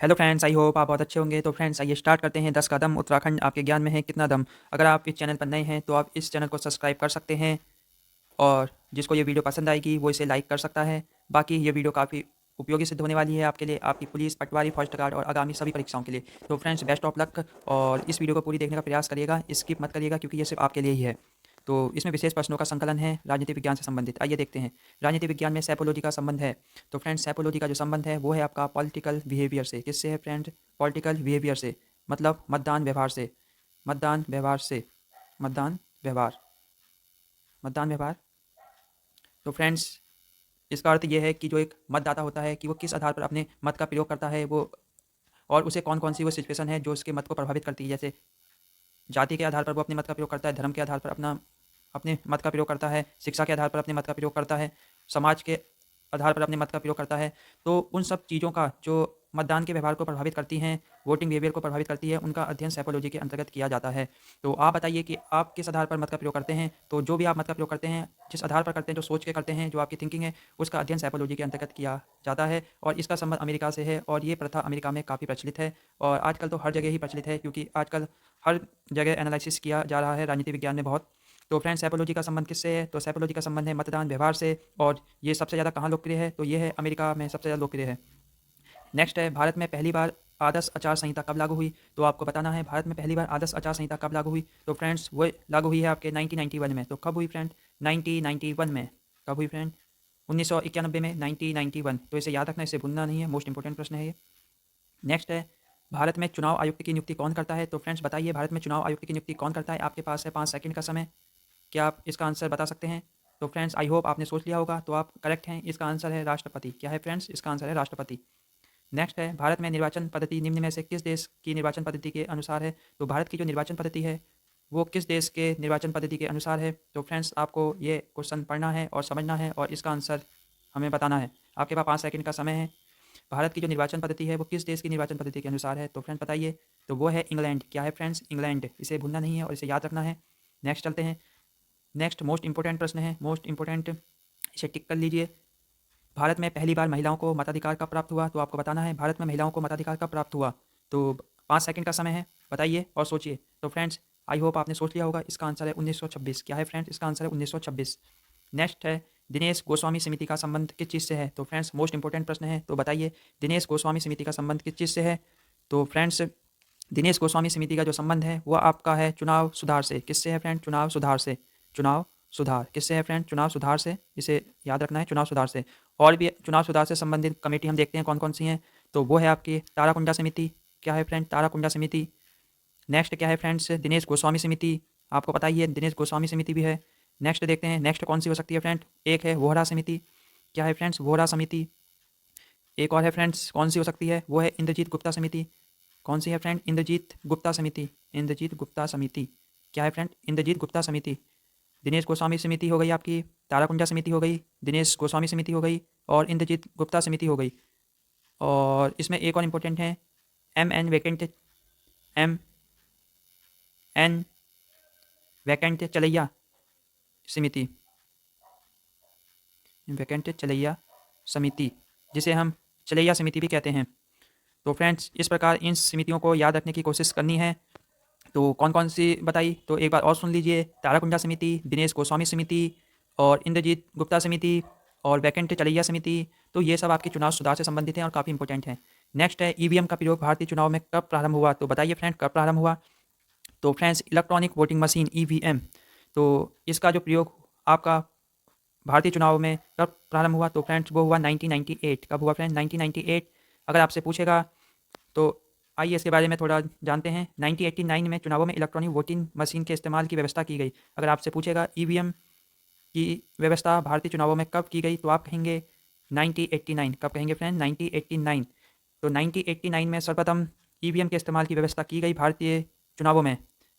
Hello friends, I hope आप बहुत अच्छे होंगे। तो फ्रेंड्स आइए स्टार्ट करते हैं। 10 का दम, उत्तराखंड आपके ज्ञान में है कितना दम। अगर आप इस चैनल पर नए हैं तो आप इस चैनल को सब्सक्राइब कर सकते हैं और जिसको ये वीडियो पसंद आएगी वो इसे लाइक कर सकता है। बाकी ये वीडियो काफ़ी उपयोगी सिद्ध होने वाली है आपके लिए, आपकी पुलिस, पटवारी, फॉरेस्ट गार्ड और आगामी सभी परीक्षाओं के लिए। तो फ्रेंड्स बेस्ट ऑफ लक और इस वीडियो को पूरी देखने का प्रयास करिएगा, स्किप मत करिएगा क्योंकि ये सिर्फ आपके लिए ही है। तो इसमें विशेष प्रश्नों का संकलन है राजनीति विज्ञान से संबंधित। आइए देखते हैं। राजनीति विज्ञान में साइकोलॉजी का संबंध है। तो फ्रेंड्स साइकोलॉजी का जो संबंध है वो है आपका पॉलिटिकल बिहेवियर से। किससे है फ्रेंड? पॉलिटिकल बिहेवियर से, मतलब मतदान व्यवहार से। मतदान व्यवहार से, मतदान व्यवहार, मतदान व्यवहार। तो फ्रेंड्स इसका अर्थ ये है कि जो एक मतदाता होता है कि वो किस आधार पर अपने मत का प्रयोग करता है, वो और उसे कौन कौन सी वो सिचुएशन है जो उसके मत को प्रभावित करती है। जैसे जाति के आधार पर वो अपने मत का प्रयोग करता है, धर्म के आधार पर अपने मत का प्रयोग करता है, शिक्षा के आधार पर अपने मत का प्रयोग करता है, समाज के आधार पर अपने मत का प्रयोग करता है। तो उन सब चीज़ों का जो मतदान के व्यवहार को प्रभावित करती हैं, वोटिंग बिहेवियर को प्रभावित करती है, उनका अध्ययन साइकोलॉजी के अंतर्गत किया जाता है। तो आप बताइए कि आप किस आधार पर मत का प्रयोग करते हैं? तो जो भी आप मत का प्रयोग करते हैं, जिस आधार पर करते हैं, जो सोच के करते हैं, जो आपकी थिंकिंग है, उसका अध्ययन साइकोलॉजी के अंतर्गत किया जाता है और इसका संबंध अमेरिका से है और ये प्रथा अमेरिका में काफ़ी प्रचलित है और आजकल तो हर जगह ही प्रचलित है क्योंकि आजकल हर जगह एनालिसिस किया जा रहा है राजनीति विज्ञान में बहुत। तो फ्रेंड्स साइकोलॉजी का संबंध किससे है? तो साइकोलॉजी का संबंध है मतदान व्यवहार से और ये सबसे ज़्यादा कहाँ लोकप्रिय है? तो ये है अमेरिका में सबसे ज़्यादा लोकप्रिय है। नेक्स्ट है भारत में पहली बार आदर्श आचार संहिता कब लागू हुई? तो आपको बताना है भारत में पहली बार आदर्श आचार संहिता कब लागू हुई। तो फ्रेंड्स वो लागू हुई है आपके 1991 में। तो कब हुई फ्रेंड? 1991 में। कब हुई फ्रेंड? 1991 में, 1991। तो इसे याद रखना, इसे भूलना नहीं है, मोस्ट इंपॉर्टेंट प्रश्न है ये। नेक्स्ट है भारत में चुनाव आयुक्त की नियुक्ति कौन करता है? तो फ्रेंड्स बताइए भारत में चुनाव आयुक्त की नियुक्ति कौन करता है? आपके पास है 5 सेकंड का समय। क्या आप इसका आंसर बता सकते हैं? तो फ्रेंड्स आई होप आपने सोच लिया होगा, तो आप करेक्ट हैं। इसका आंसर है राष्ट्रपति। क्या है फ्रेंड्स? इसका आंसर है राष्ट्रपति। नेक्स्ट है भारत में निर्वाचन पद्धति निम्न में से किस देश की निर्वाचन पद्धति के अनुसार है? तो भारत की जो निर्वाचन पद्धति है वो किस देश के निर्वाचन पद्धति के अनुसार है? तो फ्रेंड्स आपको ये क्वेश्चन पढ़ना है और समझना है और इसका आंसर हमें बताना है। आपके पास 5 सेकंड का समय है। भारत की जो निर्वाचन पद्धति है वो किस देश की निर्वाचन पद्धति के अनुसार है? तो फ्रेंड्स बताइए। तो वो है इंग्लैंड। क्या है फ्रेंड्स? इंग्लैंड। इसे भूलना नहीं है और इसे याद रखना है। नेक्स्ट चलते हैं। नेक्स्ट मोस्ट इंपॉर्टेंट प्रश्न है, मोस्ट इंपॉर्टेंट, इसे टिक कर लीजिए। भारत में पहली बार महिलाओं को मताधिकार कब प्राप्त हुआ? तो आपको बताना है भारत में महिलाओं को मताधिकार कब प्राप्त हुआ। तो 5 सेकंड का समय है, बताइए और सोचिए। तो फ्रेंड्स आई होप आपने सोच लिया होगा, इसका आंसर है 1926। क्या है फ्रेंड्स? इसका आंसर है 1926। नेक्स्ट है दिनेश गोस्वामी समिति का संबंध किस चीज़ से है? तो फ्रेंड्स मोस्ट इंपॉर्टेंट प्रश्न है, तो बताइए दिनेश गोस्वामी समिति का संबंध किस चीज़ से है? तो फ्रेंड्स दिनेश गोस्वामी समिति का जो संबंध है वो आपका है चुनाव सुधार से। किससे है फ्रेंड? चुनाव सुधार से। चुनाव सुधार किससे है फ्रेंड? चुनाव सुधार से। इसे याद रखना है, चुनाव सुधार से। और भी चुनाव सुधार से संबंधित कमेटी हम देखते हैं कौन कौन सी हैं। तो वो है आपकी ताराकुंडा समिति। क्या है फ्रेंड? ताराकुंडा समिति। नेक्स्ट क्या है फ्रेंड्स? दिनेश गोस्वामी समिति। आपको पता ही है दिनेश गोस्वामी समिति भी है। नेक्स्ट देखते हैं, नेक्स्ट कौन सी हो सकती है फ्रेंड? एक है वोहरा समिति। क्या है फ्रेंड्स? वोहरा समिति। एक और है फ्रेंड्स, कौन सी हो सकती है? वो है इंद्रजीत गुप्ता समिति। कौन सी है फ्रेंड? इंद्रजीत गुप्ता समिति। इंद्रजीत गुप्ता समिति। क्या है फ्रेंड? इंद्रजीत गुप्ता समिति। दिनेश गोस्वामी समिति हो गई आपकी, ताराकुंडा समिति हो गई, दिनेश गोस्वामी समिति हो गई और इंद्रजीत गुप्ता समिति हो गई। और इसमें एक और इम्पोर्टेंट है, एम एन वैकेंट चलैया समिति। वैकेंट चलैया समिति, जिसे हम चलैया समिति भी कहते हैं। तो फ्रेंड्स इस प्रकार इन समितियों को याद रखने की कोशिश करनी है। तो कौन कौन सी बताई, तो एक बार और सुन लीजिए। ताराकुंडा समिति, दिनेश गोस्वामी समिति और इंद्रजीत गुप्ता समिति और वैकेंट चलैया समिति। तो ये सब आपके चुनाव सुधार से संबंधित हैं और काफ़ी इंपॉर्टेंट हैं। नेक्स्ट है ईवीएम का प्रयोग भारतीय चुनाव में कब प्रारंभ हुआ? तो बताइए फ्रेंड कब प्रारंभ हुआ। तो friends electronic voting machine EVM, तो इसका जो प्रयोग आपका भारतीय चुनाव में कब प्रारंभ हुआ? तो फ्रेंड्स वो हुआ 1998। कब हुआ फ्रेंड? 1998। अगर आपसे पूछेगा तो आइए इसके बारे में थोड़ा जानते हैं। 1989 में चुनावों में इलेक्ट्रॉनिक वोटिंग मशीन के इस्तेमाल की व्यवस्था की गई। अगर आपसे पूछेगा ईवीएम की व्यवस्था भारतीय चुनावों में कब की गई, तो आप कहेंगे 1989। कब कहेंगे फ्रेंड? 1989। तो 1989 में सर्वप्रथम ईवीएम के इस्तेमाल की व्यवस्था की गई भारतीय चुनावों में।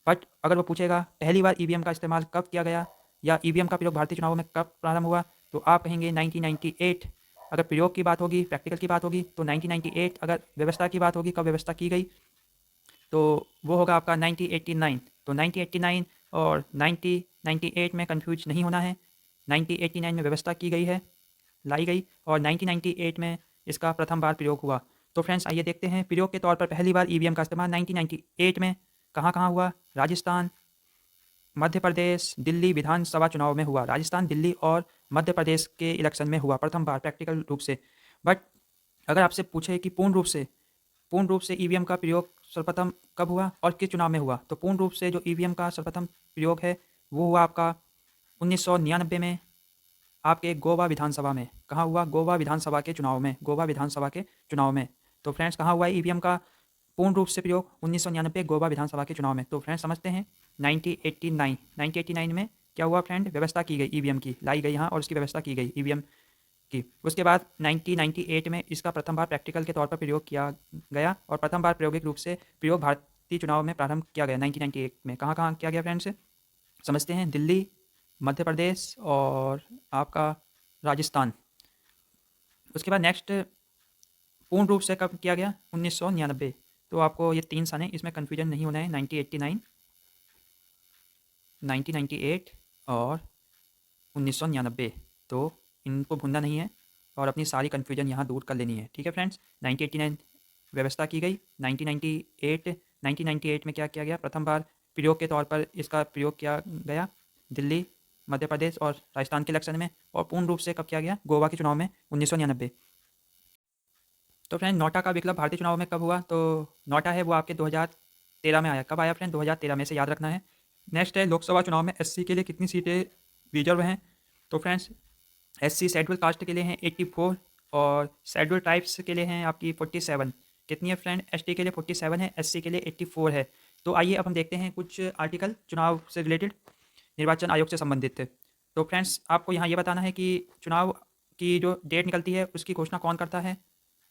बट अगर वो पूछेगा पहली बार ईवीएम का इस्तेमाल कब किया गया या ईवीएम का प्रयोग भारतीय चुनावों में कब प्रारंभ हुआ, तो आप कहेंगे 1998। अगर प्रयोग की बात होगी, प्रैक्टिकल की बात होगी, तो 1998। अगर व्यवस्था की बात होगी, कब व्यवस्था की गई, तो वो होगा आपका 1989। तो 1989 और 1998 में कंफ्यूज नहीं होना है। 1989 में व्यवस्था की गई है, लाई गई, और 1998 में इसका प्रथम बार प्रयोग हुआ। तो फ्रेंड्स आइए देखते हैं प्रयोग के तौर पर पहली बार ईवीएम का इस्तेमाल 1998 में कहाँ कहाँ हुआ। राजस्थान, मध्य प्रदेश, दिल्ली विधानसभा चुनाव में हुआ। राजस्थान, दिल्ली और मध्य प्रदेश के इलेक्शन में हुआ प्रथम बार प्रैक्टिकल रूप से। बट अगर आपसे पूछे कि पूर्ण रूप से ईवीएम का प्रयोग सर्वप्रथम कब हुआ और किस चुनाव में हुआ, तो पूर्ण रूप से जो ईवीएम का सर्वप्रथम प्रयोग है वो हुआ आपका 1999 में आपके गोवा विधानसभा में। कहाँ हुआ? गोवा विधानसभा के चुनाव में। गोवा विधानसभा के चुनाव में। तो फ्रेंड्स कहाँ हुआ ईवीएम का पूर्ण रूप से प्रयोग? 1999 गोवा विधानसभा के चुनाव में। तो फ्रेंड्स समझते हैं 1989 में क्या हुआ फ्रेंड? व्यवस्था की गई ईवीएम की, लाई गई यहाँ और उसकी व्यवस्था की गई ईवीएम की। उसके बाद 1998 में इसका प्रथम बार प्रैक्टिकल के तौर पर प्रयोग किया गया और प्रथम बार प्रायोगिक रूप से प्रयोग भारतीय चुनाव में प्रारंभ किया गया 1998 में। कहाँ कहाँ किया गया फ्रेंड्स? समझते हैं, दिल्ली, मध्य प्रदेश और आपका राजस्थान। उसके बाद नेक्स्ट पूर्ण रूप से कब किया गया? 1999। तो आपको ये 3 साल हैं, इसमें कन्फ्यूजन नहीं होना है। 1989, 1998 और 1999। तो इनको भूलना नहीं है और अपनी सारी कन्फ्यूजन यहाँ दूर कर लेनी है। ठीक है फ्रेंड्स। 1989 व्यवस्था की गई। 1998 में क्या किया गया? प्रथम बार प्रयोग के तौर पर इसका प्रयोग किया गया दिल्ली, मध्य प्रदेश और राजस्थान के इलेक्शन में। और पूर्ण रूप से कब किया गया? गोवा के चुनाव में 1999। तो फ्रेंड नोटा का विकल्प भारतीय चुनाव में कब हुआ? तो नोटा है वो आपके 2013 में आया। कब आया फ्रेंड? 2013 में, से याद रखना है। नेक्स्ट है लोकसभा चुनाव में एससी के लिए कितनी सीटें रिजर्व हैं? तो फ्रेंड्स एससी शेड्यूल कास्ट के लिए हैं 84 और शेड्यूल ट्राइब्स के लिए हैं आपकी 47। कितनी है फ्रेंड? एसटी के लिए 47 है, एससी के लिए 84 है। तो आइए अब हम देखते हैं कुछ आर्टिकल चुनाव से रिलेटेड, निर्वाचन आयोग से संबंधित थे। तो फ्रेंड्स आपको यहाँ ये बताना है कि चुनाव की जो डेट निकलती है उसकी घोषणा कौन करता है?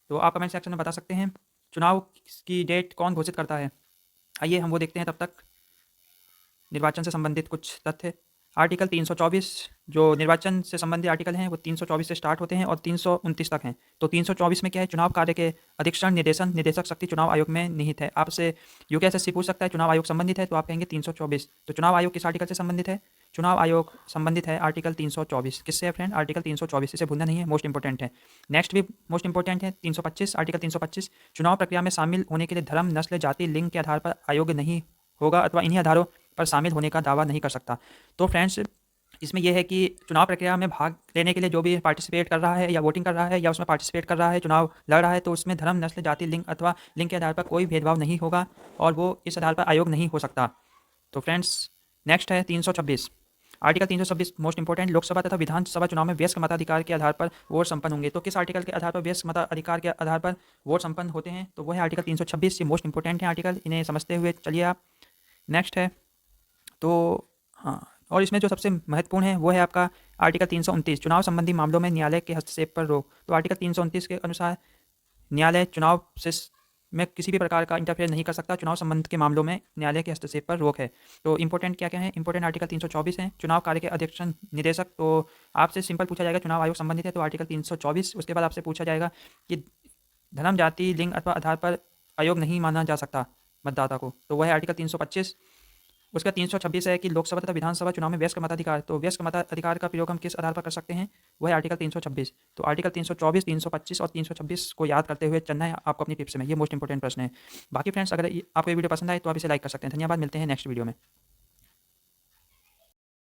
तो आप कमेंट सेक्शन में बता सकते हैं चुनाव की डेट कौन घोषित करता है। आइए हम वो देखते हैं। तब तक निर्वाचन से संबंधित कुछ तथ्य। आर्टिकल 324 जो निर्वाचन से संबंधित आर्टिकल हैं वो 324 से स्टार्ट होते हैं और 329 तक हैं। तो 324 में क्या है? चुनाव कार्य के अधीक्षण निदेशक शक्ति चुनाव आयोग में निहित है। आपसे यूकेएसएससी पूछ सकता है चुनाव आयोग संबंधित है, तो आप कहेंगे 324। तो चुनाव आयोग किस आर्टिकल से संबंधित है? चुनाव आयोग संबंधित है आर्टिकल 324। किससे है फ्रेंड? आर्टिकल 324। इसे भूलना नहीं है, मोस्ट इंपॉर्टेंट है। नेक्स्ट भी मोस्ट इंपॉर्टेंट है 325, आर्टिकल 325। चुनाव प्रक्रिया में शामिल होने के लिए धर्म, नस्ल, जाति, लिंग के आधार पर अयोग्य नहीं होगा अथवा इन्हीं आधारों पर शामिल होने का दावा नहीं कर सकता। तो फ्रेंड्स इसमें यह है कि चुनाव प्रक्रिया में भाग लेने के लिए जो भी पार्टिसिपेट कर रहा है या वोटिंग कर रहा है या उसमें पार्टिसिपेट कर रहा है, चुनाव लड़ रहा है, तो उसमें धर्म, नस्ल, जाति, लिंग अथवा लिंग के आधार पर कोई भेदभाव नहीं होगा और वो इस आधार पर अयोग्य नहीं हो सकता। तो फ्रेंड्स नेक्स्ट है 326। Article 326 most important. लोकसभा तथा विधानसभा चुनाव में वयस्क मताधिकार के आधार पर वोट संपन्न होंगे। तो किस आर्टिकल के आधार पर वयस्क मताधिकार के आधार पर वोट संपन्न होते हैं? तो वो है आर्टिकल 326। ये मोस्ट इंपॉर्टेंट है आर्टिकल, इन्हें समझते हुए चलिए आप। नेक्स्ट है तो हाँ, और इसमें जो सबसे महत्वपूर्ण है वो है आपका आर्टिकल 329, चुनाव संबंधी मामलों में न्यायालय के हस्तक्षेप पर रोक। तो आर्टिकल 329 के अनुसार न्यायालय चुनाव से में किसी भी प्रकार का इंटरफेयर नहीं कर सकता। चुनाव संबंध के मामलों में न्यायालय के हस्तक्षेप पर रोक है। तो इंपॉर्टेंट क्या क्या है? इंपॉर्टेंट आर्टिकल 324 है, चुनाव कार्य के अध्यक्ष निदेशक। तो आपसे सिंपल पूछा जाएगा चुनाव आयोग संबंधित है तो आर्टिकल 324। उसके बाद आपसे पूछा जाएगा कि धर्म, जाति, लिंग अथवा आधार पर अयोग्य नहीं माना जा सकता मतदाता को, तो वह है आर्टिकल 325। उसका 326 है कि लोकसभा तथा विधानसभा चुनाव में वयस्क मताधिकार, तो वयस्क मताधिकार का प्रयोग हम किस आधार पर कर सकते हैं? वह है आर्टिकल 326। तो आर्टिकल 324, 325 और 326 को याद करते हुए चलना है आपको अपनी टिप्स में। ये मोस्ट इंपॉर्टेंट प्रश्न है। बाकी फ्रेंड्स अगर आपको ये वीडियो पसंद आए तो आप इसे लाइक कर सकते हैं। धन्यवाद, मिलते हैं नेक्स्ट वीडियो में।